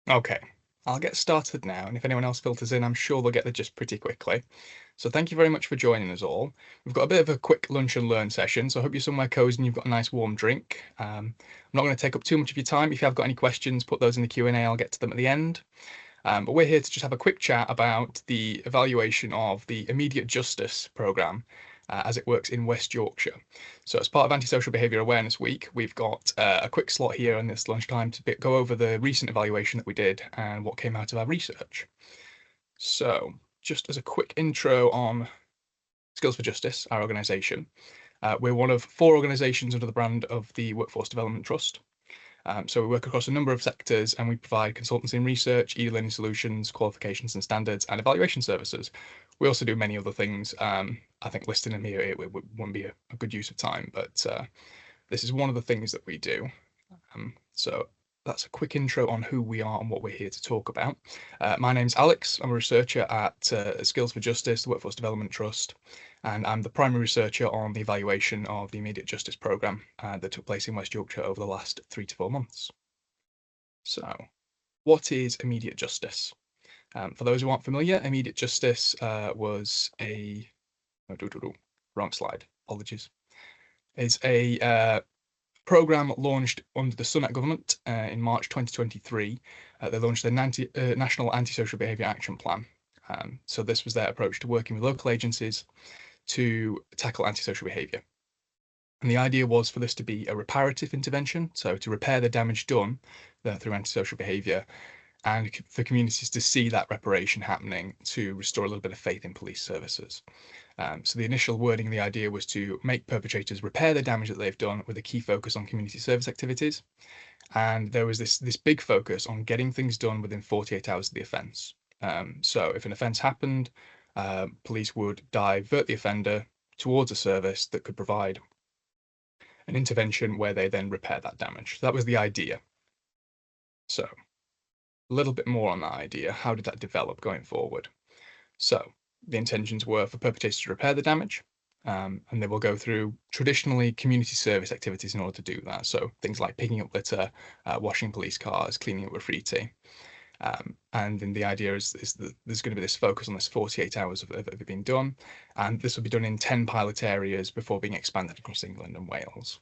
Okay, I'll get started now, and if anyone else filters in, I'm sure they'll get the gist pretty quickly. So thank you very much for joining us all. We've got a bit of a quick lunch and learn session, so I hope you're somewhere cozy and you've got a nice warm drink. I'm not going to take up too much of your time. If you have got any questions, put those in the Q&A. I'll get to them at the end. But we're here to just have a quick chat about the evaluation of the immediate justice programme as it works in West Yorkshire. So as part of Anti-social Behaviour Awareness Week, we've got a quick slot here on this lunchtime to go over the recent evaluation that we did and what came out of our research. So just as a quick intro on Skills for Justice, our organisation, we're one of 4 organisations under the brand of the Workforce Development Trust. So we work across a number of sectors and we provide consultancy and research, e-learning solutions, qualifications and standards, and evaluation services. We also do many other things. I think listing them here it wouldn't be a good use of time, but this is one of the things that we do. So that's a quick intro on who we are and what we're here to talk about. My name's Alex. I'm a researcher at Skills for Justice, the Workforce Development Trust, and I'm the primary researcher on the evaluation of the immediate justice programme that took place in West Yorkshire over the last 3 to 4 months. So, what is immediate justice? For those who aren't familiar, immediate justice was a wrong slide. Apologies. Is a programme launched under the Sunak government in March 2023. They launched the National Anti-social Behaviour Action Plan. So this was their approach to working with local agencies to tackle antisocial behaviour. And the idea was for this to be a reparative intervention, so to repair the damage done through antisocial behaviour, and for communities to see that reparation happening to restore a little bit of faith in police services. So the initial wording of the idea was to make perpetrators repair the damage that they've done with a key focus on community service activities. And there was this big focus on getting things done within 48 hours of the offence. So if an offence happened, police would divert the offender towards a service that could provide an intervention where they then repair that damage. So that was the idea. So a little bit more on that idea. How did that develop going forward? So the intentions were for perpetrators to repair the damage, and they will go through traditionally community service activities in order to do that. So things like picking up litter, washing police cars, cleaning up graffiti. And then the idea is that there's going to be this focus on this 48 hours of it being done, and this will be done in 10 pilot areas before being expanded across England and Wales.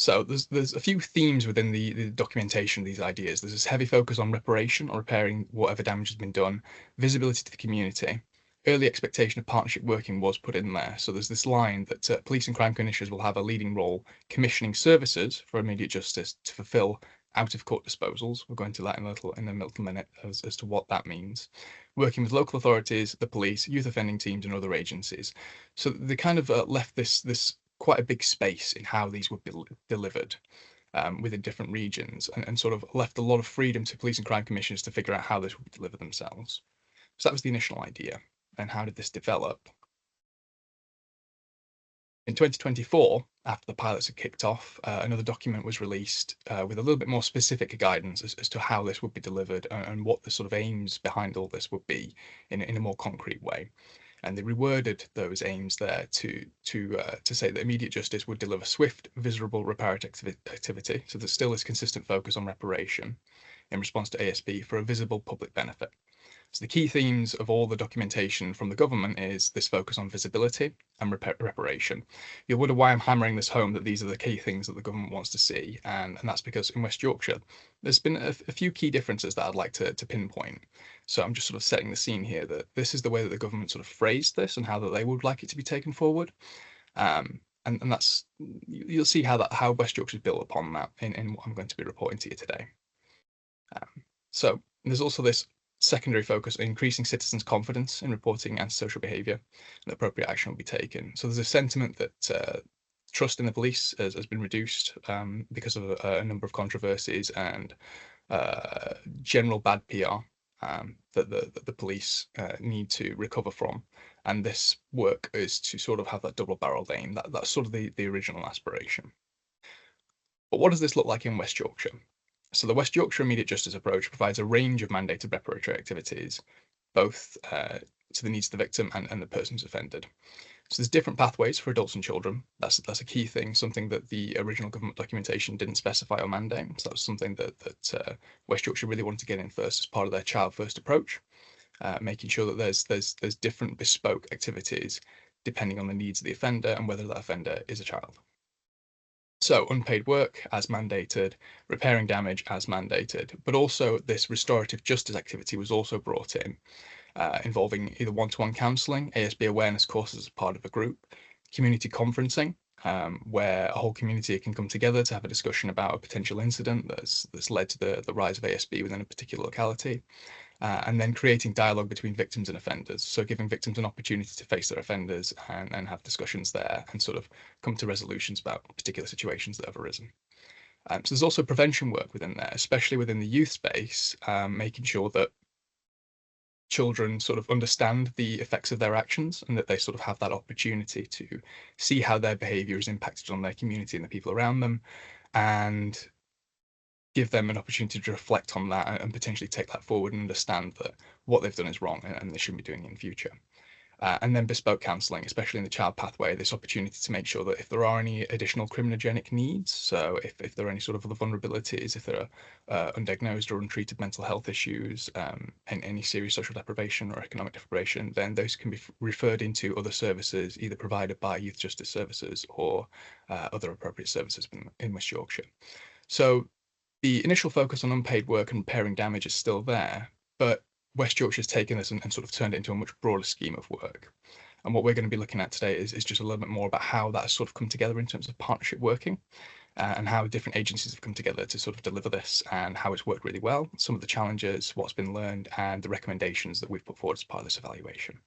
So there's a few themes within the documentation of these ideas. There's this heavy focus on reparation, or repairing whatever damage has been done, visibility to the community. Early expectation of partnership working was put in there. So there's this line that police and crime commissioners will have a leading role commissioning services for immediate justice to fulfil out-of-court disposals. We'll go into that in a little minute as to what that means. Working with local authorities, the police, youth offending teams, and other agencies. So they kind of left this quite a big space in how these would be delivered within different regions, and sort of left a lot of freedom to police and crime commissioners to figure out how this would be delivered themselves. So that was the initial idea. And how did this develop? In 2024, after the pilots had kicked off, another document was released with a little bit more specific guidance as to how this would be delivered and what the sort of aims behind all this would be in a more concrete way. And they reworded those aims there to say that immediate justice would deliver swift, visible reparative activity. So there's still this consistent focus on reparation in response to ASB for a visible public benefit. So the key themes of all the documentation from the government is this focus on visibility and reparation. You'll wonder why I'm hammering this home, that these are the key things that the government wants to see, and that's because in West Yorkshire, there's been a few key differences that I'd like to pinpoint. So I'm just sort of setting the scene here that this is the way that the government sort of phrased this and how that they would like it to be taken forward. And that's, you'll see how West Yorkshire is built upon that in what I'm going to be reporting to you today. So there's also this secondary focus on increasing citizens' confidence in reporting antisocial behaviour, and appropriate action will be taken. So there's a sentiment that trust in the police has been reduced because of a number of controversies and general bad PR that the police need to recover from. And this work is to sort of have that double-barreled aim. That's sort of the original aspiration. But what does this look like in West Yorkshire? So the West Yorkshire immediate justice approach provides a range of mandated reparatory activities, both to the needs of the victim and the person who's offended. So there's different pathways for adults and children. That's a key thing, something that the original government documentation didn't specify or mandate. So that was something that West Yorkshire really wanted to get in first as part of their child first approach, making sure that there's different bespoke activities depending on the needs of the offender and whether that offender is a child. So unpaid work as mandated, repairing damage as mandated, but also this restorative justice activity was also brought in, involving either one-to-one counselling, ASB awareness courses as part of a group, community conferencing, where a whole community can come together to have a discussion about a potential incident that's led to the rise of ASB within a particular locality, and then creating dialogue between victims and offenders. So giving victims an opportunity to face their offenders and have discussions there and sort of come to resolutions about particular situations that have arisen. So there's also prevention work within there, especially within the youth space, making sure that children sort of understand the effects of their actions and that they sort of have that opportunity to see how their behavior is impacted on their community and the people around them, and give them an opportunity to reflect on that and potentially take that forward and understand that what they've done is wrong and they shouldn't be doing it in future. And then bespoke counselling, especially in the child pathway, this opportunity to make sure that if there are any additional criminogenic needs, so if there are any sort of other vulnerabilities, if there are undiagnosed or untreated mental health issues, and any serious social deprivation or economic deprivation, then those can be referred into other services, either provided by youth justice services or other appropriate services in West Yorkshire. So the initial focus on unpaid work and repairing damage is still there, but West Yorkshire's taken this and sort of turned it into a much broader scheme of work. And what we're going to be looking at today is just a little bit more about how that's sort of come together in terms of partnership working, and how different agencies have come together to sort of deliver this and how it's worked really well, some of the challenges, what's been learned, and the recommendations that we've put forward as part of this evaluation.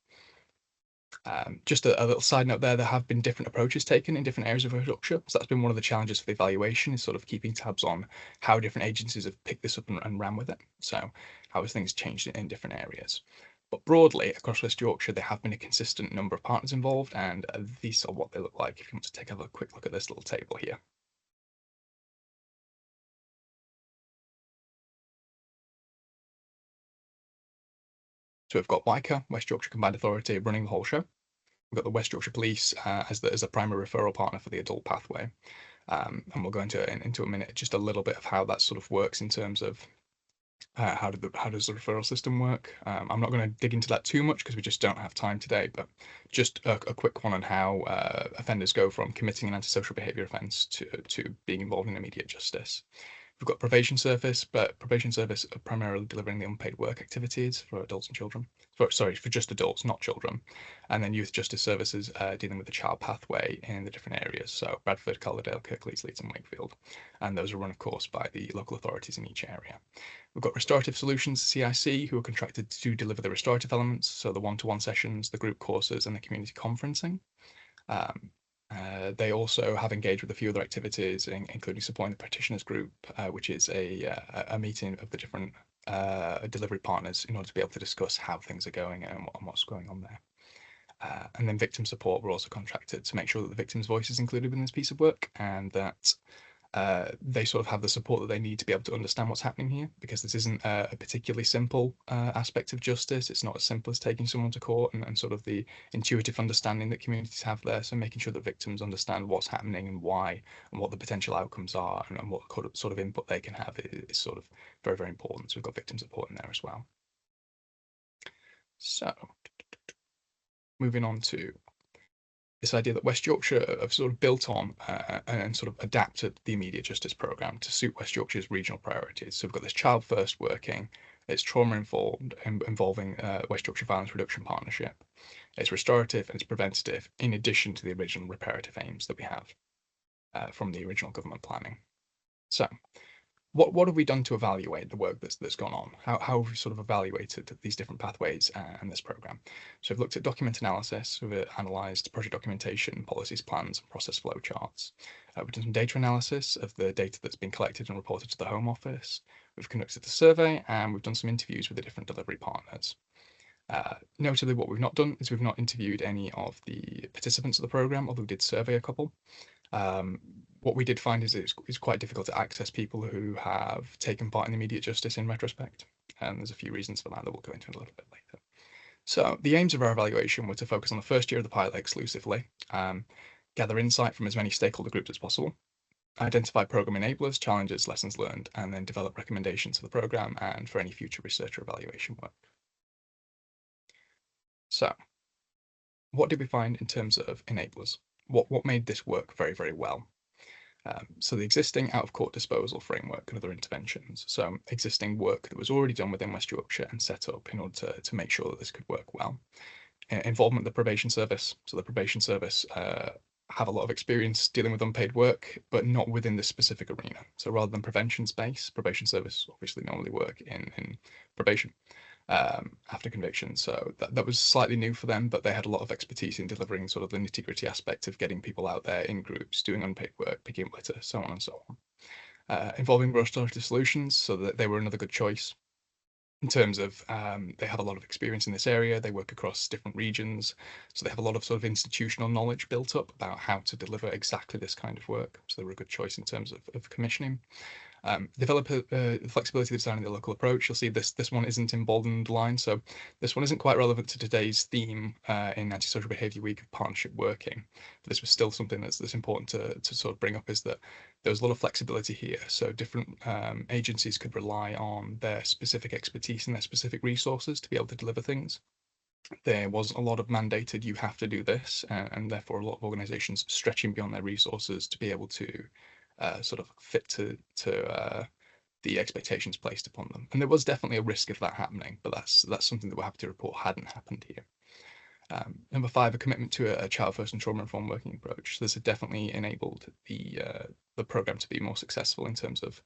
Just a little side note there have been different approaches taken in different areas of West Yorkshire. So that's been one of the challenges for the evaluation, is sort of keeping tabs on how different agencies have picked this up and ran with it. So how has things changed in different areas. But broadly, across West Yorkshire, there have been a consistent number of partners involved, and these are what they look like if you want to take a quick look at this little table here. So we've got WYCA, West Yorkshire Combined Authority, running the whole show. We've got the West Yorkshire Police as a primary referral partner for the adult pathway. And we'll go into a minute just a little bit of how that sort of works in terms of how does the referral system work. I'm not going to dig into that too much because we just don't have time today, but just a quick one on how offenders go from committing an antisocial behaviour offence to being involved in immediate justice. We've got probation service, but probation service are primarily delivering the unpaid work activities for adults and children. Sorry, for just adults, not children. And then youth justice services dealing with the child pathway in the different areas. So Bradford, Calderdale, Kirklees, Leeds and Wakefield. And those are run, of course, by the local authorities in each area. We've got Restorative Solutions, CIC, who are contracted to deliver the restorative elements, so the one-to-one sessions, the group courses and the community conferencing. They also have engaged with a few other activities, including supporting the practitioners group, which is a meeting of the different delivery partners in order to be able to discuss how things are going and what's going on there. And then victim support, we're also contracted to make sure that the victim's voice is included in this piece of work and that they sort of have the support that they need to be able to understand what's happening here, because this isn't a particularly simple aspect of justice. It's not as simple as taking someone to court and sort of the intuitive understanding that communities have there. So making sure that victims understand what's happening and why and what the potential outcomes are and what sort of input they can have is sort of very, very important. So we've got victim support in there as well. So moving on to this idea that West Yorkshire have sort of built on and sort of adapted the immediate justice programme to suit West Yorkshire's regional priorities. So we've got this child first working, it's trauma informed, involving West Yorkshire Violence Reduction Partnership. It's restorative and it's preventative, in addition to the original reparative aims that we have from the original government planning. So what have we done to evaluate the work that's gone on? How have we sort of evaluated these different pathways and this programme? So we've looked at document analysis, we've analysed project documentation, policies, plans, and process flow charts. We've done some data analysis of the data that's been collected and reported to the Home Office. We've conducted a survey and we've done some interviews with the different delivery partners. Notably, what we've not done is we've not interviewed any of the participants of the programme, although we did survey a couple. What we did find is it's quite difficult to access people who have taken part in immediate justice in retrospect, and there's a few reasons for that we'll go into a little bit later. So the aims of our evaluation were to focus on the first year of the pilot exclusively, gather insight from as many stakeholder groups as possible, identify program enablers, challenges, lessons learned, and then develop recommendations for the program and for any future research or evaluation work. So what did we find in terms of enablers? What made this work very, very well? So the existing out-of-court disposal framework and other interventions, so existing work that was already done within West Yorkshire and set up in order to make sure that this could work well. Involvement of the probation service. So the probation service have a lot of experience dealing with unpaid work, but not within this specific arena. So rather than prevention space, probation service obviously normally work in probation after conviction. So that was slightly new for them, but they had a lot of expertise in delivering sort of the nitty-gritty aspect of getting people out there in groups, doing unpaid work, picking up litter, so on and so on. Involving restorative solutions, so that they were another good choice in terms of they have a lot of experience in this area. They work across different regions, so they have a lot of sort of institutional knowledge built up about how to deliver exactly this kind of work. So they were a good choice in terms of commissioning. Develop flexibility of designing the local approach. You'll see this one isn't in bold and underlined, so this one isn't quite relevant to today's theme in Anti-social Behaviour Week of partnership working. But this was still something that's important to sort of bring up, is that there was a lot of flexibility here. So different agencies could rely on their specific expertise and their specific resources to be able to deliver things. There wasn't a lot of mandated, you have to do this, and therefore a lot of organisations stretching beyond their resources to be able to sort of fit to the expectations placed upon them. And there was definitely a risk of that happening, but that's something that we're happy to report hadn't happened here. Number 5, a commitment to a child first and trauma informed working approach. So this has definitely enabled the program to be more successful in terms of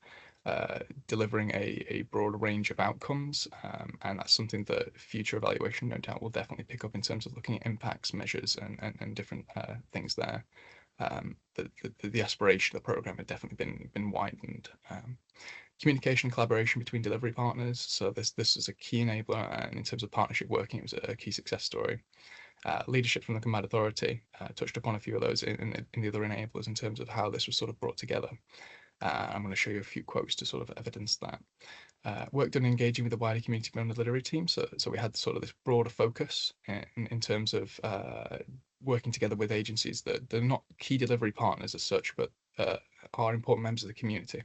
delivering a broader range of outcomes, and that's something that future evaluation, no doubt, will definitely pick up in terms of looking at impacts, measures, and different things there. The aspiration of the program had definitely been widened. Communication and collaboration between delivery partners. So this is a key enabler, and in terms of partnership working, it was a key success story. Leadership from the combined authority, touched upon a few of those in the other enablers in terms of how this was sort of brought together. I'm going to show you a few quotes to sort of evidence that. Work done engaging with the wider community beyond the delivery team. So we had sort of this broader focus in terms of working together with agencies that they're not key delivery partners as such, but are important members of the community,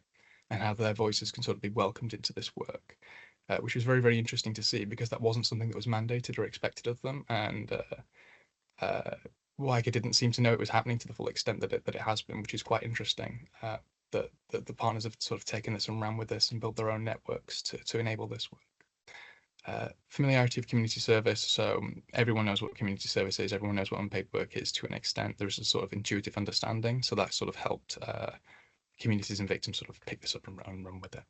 and how their voices can sort of be welcomed into this work, which was very, very interesting to see, because that wasn't something that was mandated or expected of them, and like it didn't seem to know it was happening to the full extent that it has been, which is quite interesting. That the partners have sort of taken this and ran with this and built their own networks to enable this work. Familiarity of community service. So everyone knows what community service is. Everyone knows what unpaid work is to an extent. There's a sort of intuitive understanding. So that sort of helped communities and victims sort of pick this up and run with it.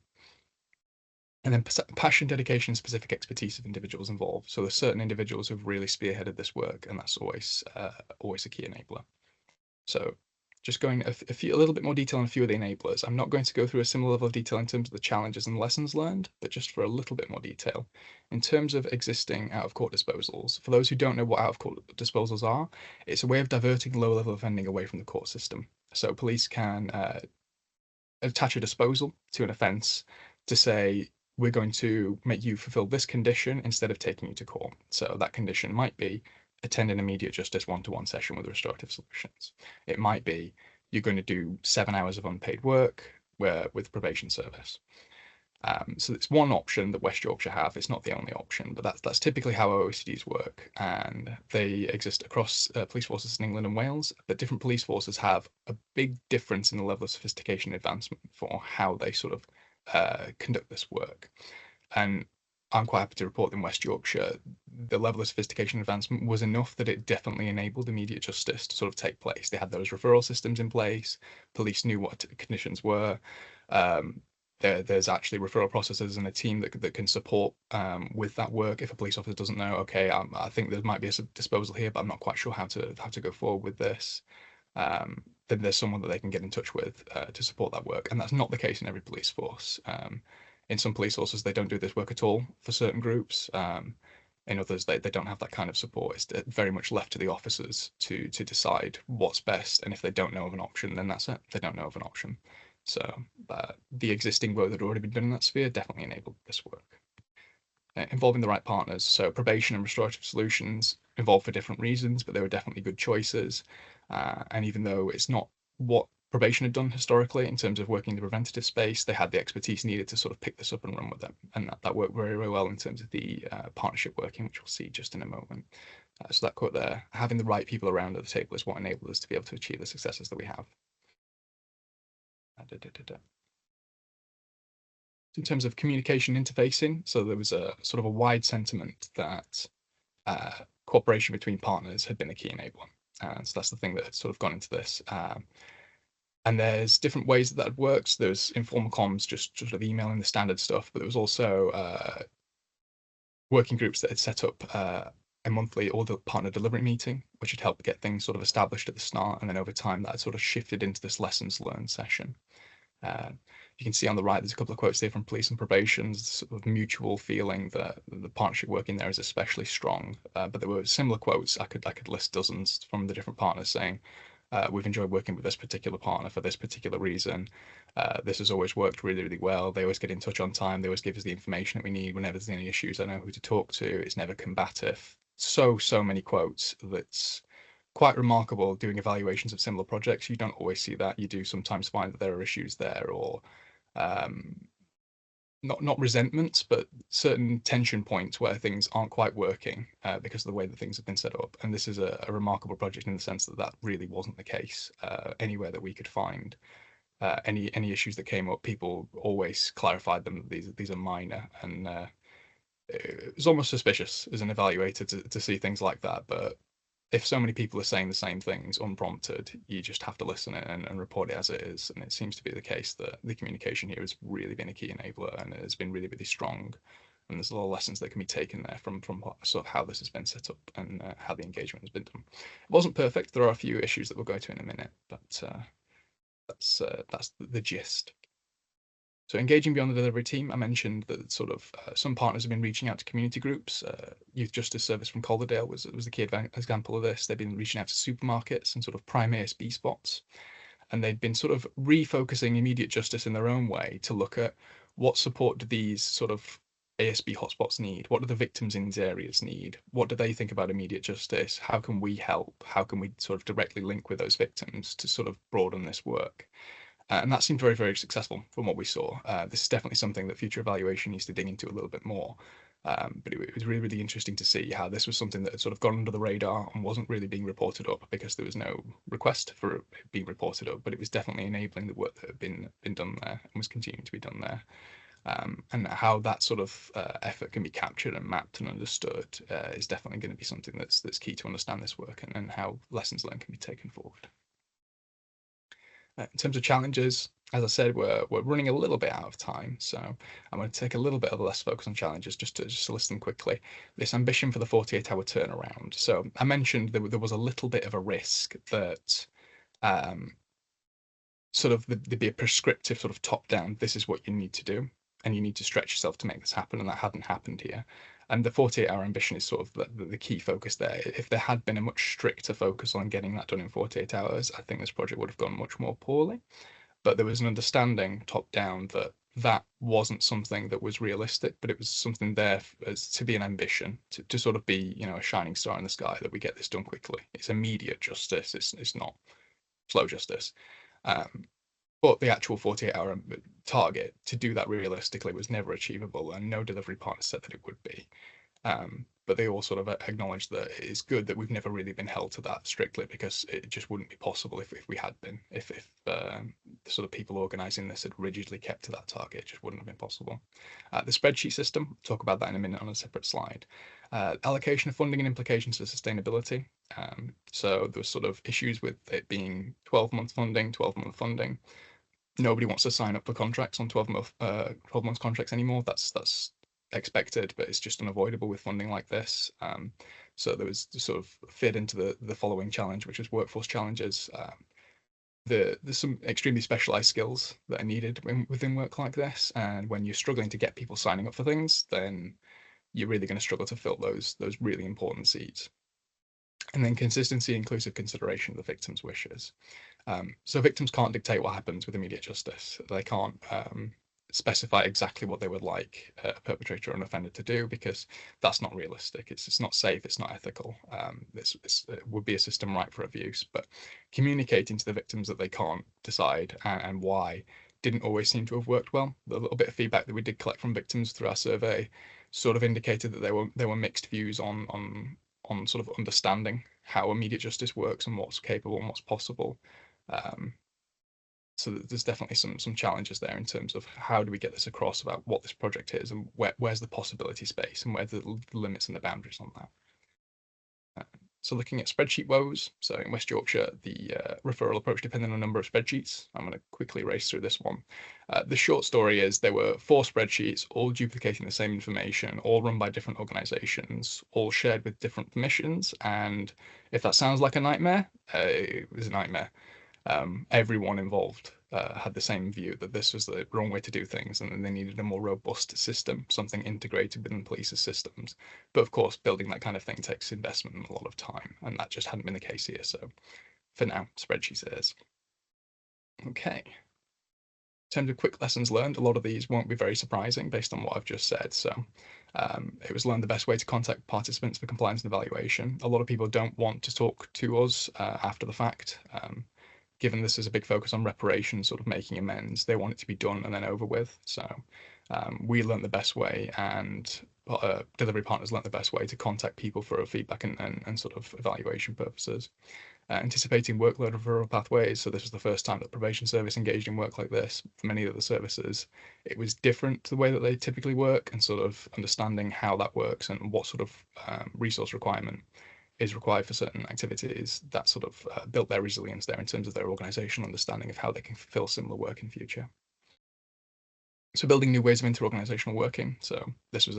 And then passion, dedication, specific expertise of individuals involved. So there's certain individuals who've really spearheaded this work, and that's always a key enabler. So just going a little bit more detail on a few of the enablers. I'm not going to go through a similar level of detail in terms of the challenges and lessons learned, but just for a little bit more detail. In terms of existing out-of-court disposals, for those who don't know what out-of-court disposals are, it's a way of diverting low-level offending away from the court system. So police can attach a disposal to an offence to say, we're going to make you fulfill this condition instead of taking you to court. So that condition might be attend an immediate justice one-to-one session with restorative solutions. It might be you're going to do 7 hours of unpaid work with probation service. So it's one option that West Yorkshire have. It's not the only option, but that's typically how OOCDs work, and they exist across police forces in England and Wales. But different police forces have a big difference in the level of sophistication and advancement for how they sort of conduct this work. And I'm quite happy to report that in West Yorkshire, the level of sophistication and advancement was enough that it definitely enabled immediate justice to sort of take place. They had those referral systems in place. Police knew what conditions were. There's actually referral processes and a team that can support with that work. If a police officer doesn't know, okay, I think there might be a disposal here, but I'm not quite sure how to go forward with this, then there's someone that they can get in touch with to support that work. And that's not the case in every police force. In some police forces, they don't do this work at all for certain groups. In others, they don't have that kind of support. It's very much left to the officers to decide what's best. And if they don't know of an option, then that's it. They don't know of an option. So the existing work that had already been done in that sphere definitely enabled this work. involving the right partners. So probation and restorative solutions involved for different reasons, but they were definitely good choices. And even though it's not what probation had done historically in terms of working in the preventative space, they had the expertise needed to sort of pick this up and run with them. And that worked very, very well in terms of the partnership working, which we'll see just in a moment. So that quote there, having the right people around at the table is what enabled us to be able to achieve the successes that we have. In terms of communication interfacing, so there was a sort of a wide sentiment that cooperation between partners had been a key enabler. So that's the thing that had sort of gone into this. And there's different ways that works. There's informal comms, just sort of emailing the standard stuff, but there was also working groups that had set up a monthly order partner delivery meeting, which had helped get things sort of established at the start, and then over time that had sort of shifted into this lessons learned session. You can see on the right, there's a couple of quotes there from police and probation, sort of mutual feeling that the partnership working there is especially strong. But there were similar quotes. I could list dozens from the different partners saying, we've enjoyed working with this particular partner for this particular reason. This has always worked really, really well. They always get in touch on time. They always give us the information that we need whenever there's any issues. I know who to talk to. It's never combative. So many quotes that's quite remarkable doing evaluations of similar projects. You don't always see that. You do sometimes find that there are issues there, or not resentments, but certain tension points where things aren't quite working because of the way that things have been set up. And this is a remarkable project in the sense that that really wasn't the case anywhere that we could find. Any issues that came up, people always clarified them that these are minor, and it was almost suspicious as an evaluator to see things like that. But if so many people are saying the same things unprompted, you just have to listen and report it as it is. And it seems to be the case that the communication here has really been a key enabler, and it has been really, really strong. And there's a lot of lessons that can be taken there from sort of how this has been set up and how the engagement has been done. It wasn't perfect. There are a few issues that we'll go to in a minute, but that's the gist. So engaging beyond the delivery team, I mentioned that sort of some partners have been reaching out to community groups. Youth Justice Service from Calderdale was the key example of this. They've been reaching out to supermarkets and sort of prime ASB spots, and they'd been sort of refocusing immediate justice in their own way to look at what support do these sort of ASB hotspots need? What do the victims in these areas need? What do they think about immediate justice? How can we help? How can we sort of directly link with those victims to sort of broaden this work? And that seemed very, very successful from what we saw. This is definitely something that future evaluation needs to dig into a little bit more. But it was really, really interesting to see how this was something that had sort of gone under the radar and wasn't really being reported up because there was no request for it being reported up, but it was definitely enabling the work that had been done there and was continuing to be done there. And how that sort of effort can be captured and mapped and understood is definitely going to be something that's key to understand this work and how lessons learned can be taken forward. In terms of challenges, as I said, we're running a little bit out of time, so I'm going to take a little bit of a less focus on challenges just to list them quickly. This ambition for the 48-hour turnaround. So I mentioned there was a little bit of a risk that sort of there'd be a prescriptive sort of top-down, this is what you need to do, and you need to stretch yourself to make this happen, and that hadn't happened here. And the 48-hour ambition is sort of the key focus there. If there had been a much stricter focus on getting that done in 48 hours, I think this project would have gone much more poorly. But there was an understanding top down that that wasn't something that was realistic, but it was something there as to be an ambition, to sort of be, a shining star in the sky, that we get this done quickly. It's immediate justice. It's not slow justice. But the actual 48-hour target to do that realistically was never achievable, and no delivery partner said that it would be. But they all sort of acknowledged that it's good that we've never really been held to that strictly, because it just wouldn't be possible if we had been. If the sort of people organising this had rigidly kept to that target, it just wouldn't have been possible. The spreadsheet system, we'll talk about that in a minute on a separate slide. Allocation of funding and implications for sustainability. So there was sort of issues with it being 12-month funding. Nobody wants to sign up for contracts on 12 month contracts anymore. That's expected, but it's just unavoidable with funding like this. So there was sort of fit into the following challenge, which was workforce challenges. There's some extremely specialized skills that are needed within work like this, and when you're struggling to get people signing up for things, then you're really going to struggle to fill those really important seats. And then consistency, inclusive consideration of the victim's wishes. So victims can't dictate what happens with immediate justice. They can't specify exactly what they would like a perpetrator or an offender to do, because that's not realistic. It's not safe. It's not ethical. It would be a system ripe for abuse. But communicating to the victims that they can't decide and why didn't always seem to have worked well. The little bit of feedback that we did collect from victims through our survey sort of indicated that there were mixed views on sort of understanding how immediate justice works and what's capable and what's possible. So there's definitely some challenges there in terms of how do we get this across about what this project is and where's the possibility space and where the limits and the boundaries on that. So looking at spreadsheet woes, so in West Yorkshire, the referral approach depended on a number of spreadsheets. I'm going to quickly race through this one. The short story is there were 4 spreadsheets, all duplicating the same information, all run by different organisations, all shared with different permissions. And if that sounds like a nightmare, it was a nightmare. Everyone involved had the same view that this was the wrong way to do things, and they needed a more robust system, something integrated within police's systems. But of course, building that kind of thing takes investment and a lot of time, and that just hadn't been the case here. So for now, spreadsheets it is. Okay. In terms of quick lessons learned, a lot of these won't be very surprising based on what I've just said. So it was learned the best way to contact participants for compliance and evaluation. A lot of people don't want to talk to us after the fact. Given this is a big focus on reparation, sort of making amends, they want it to be done and then over with. So we learned the best way, and delivery partners learned the best way to contact people for feedback and sort of evaluation purposes. Anticipating workload referral pathways. So this was the first time that probation service engaged in work like this. For many of the services, it was different to the way that they typically work, and sort of understanding how that works and what sort of resource requirement is required for certain activities. That sort of built their resilience there in terms of their organizational understanding of how they can fulfill similar work in future. So building new ways of inter-organizational working. So this was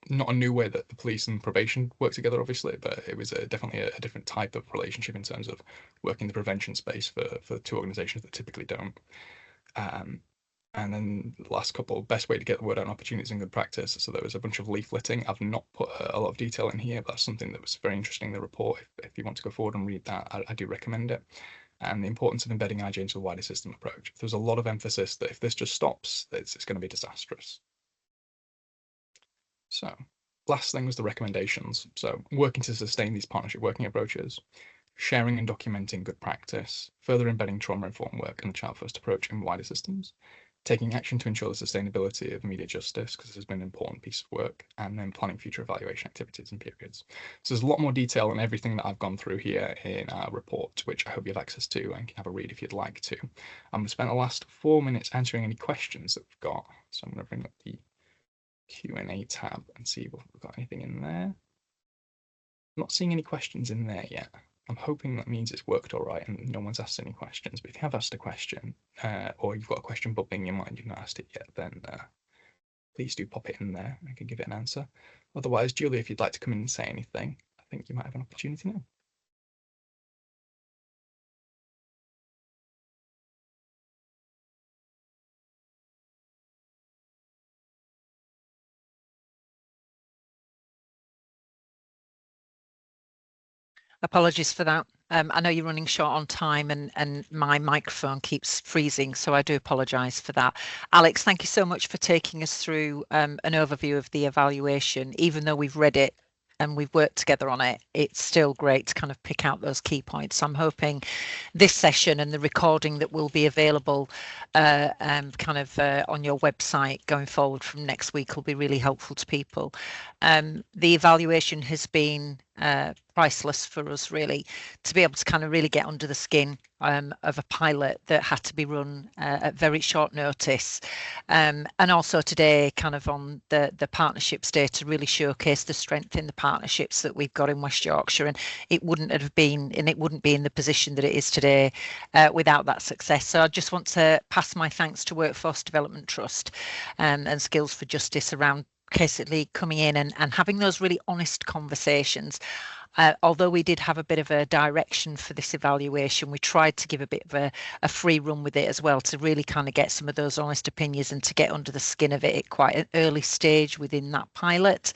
not a new way that the police and probation work together, obviously, but it was definitely a different type of relationship in terms of working the prevention space for 2 organizations that typically don't. And then the last couple, best way to get the word out on opportunities and good practice. So there was a bunch of leafleting. I've not put a lot of detail in here, but that's something that was very interesting in the report. If you want to go forward and read that, I do recommend it. And the importance of embedding IJ into a wider system approach. There's a lot of emphasis that if this just stops, it's going to be disastrous. So last thing was the recommendations. So working to sustain these partnership working approaches, sharing and documenting good practice, further embedding trauma-informed work and the child-first approach in wider systems, taking action to ensure the sustainability of immediate justice, because this has been an important piece of work, and then planning future evaluation activities and periods. So there's a lot more detail on everything that I've gone through here in our report, which I hope you have access to and can have a read if you'd like to. I'm going to spend the last 4 minutes answering any questions that we've got. So I'm going to bring up the Q&A tab and see if we've got anything in there. I'm not seeing any questions in there yet. I'm hoping that means it's worked all right and no one's asked any questions. But if you have asked a question, or you've got a question bubbling in your mind, you've not asked it yet, then please do pop it in there. I can give it an answer. Otherwise, Julie, if you'd like to come in and say anything, I think you might have an opportunity now. Apologies for that. I know you're running short on time and my microphone keeps freezing, so I do apologise for that. Alex, thank you so much for taking us through an overview of the evaluation. Even though we've read it and we've worked together on it, it's still great to kind of pick out those key points. So I'm hoping this session and the recording that will be available on your website going forward from next week will be really helpful to people. The evaluation has been priceless for us, really, to be able to kind of really get under the skin of a pilot that had to be run at very short notice, and also today kind of on the partnerships day to really showcase the strength in the partnerships that we've got in West Yorkshire, and it wouldn't be in the position that it is today without that success. So I just want to pass my thanks to Workforce Development Trust and Skills for Justice around basically coming in and having those really honest conversations. Although we did have a bit of a direction for this evaluation, we tried to give a bit of a free run with it as well to really kind of get some of those honest opinions and to get under the skin of it at quite an early stage within that pilot.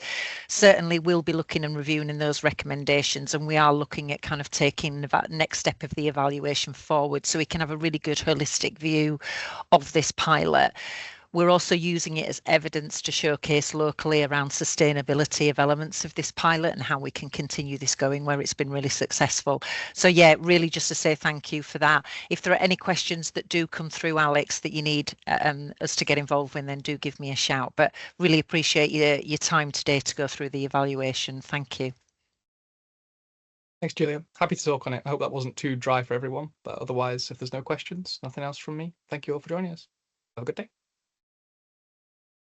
Certainly we'll be looking and reviewing in those recommendations, and we are looking at kind of taking the next step of the evaluation forward so we can have a really good holistic view of this pilot. We're also using it as evidence to showcase locally around sustainability of elements of this pilot and how we can continue this going where it's been really successful. So yeah, really just to say thank you for that. If there are any questions that do come through, Alex, that you need us to get involved in, then do give me a shout. But really appreciate your time today to go through the evaluation. Thank you. Thanks, Julia. Happy to talk on it. I hope that wasn't too dry for everyone, but otherwise, if there's no questions, nothing else from me, thank you all for joining us. Have a good day.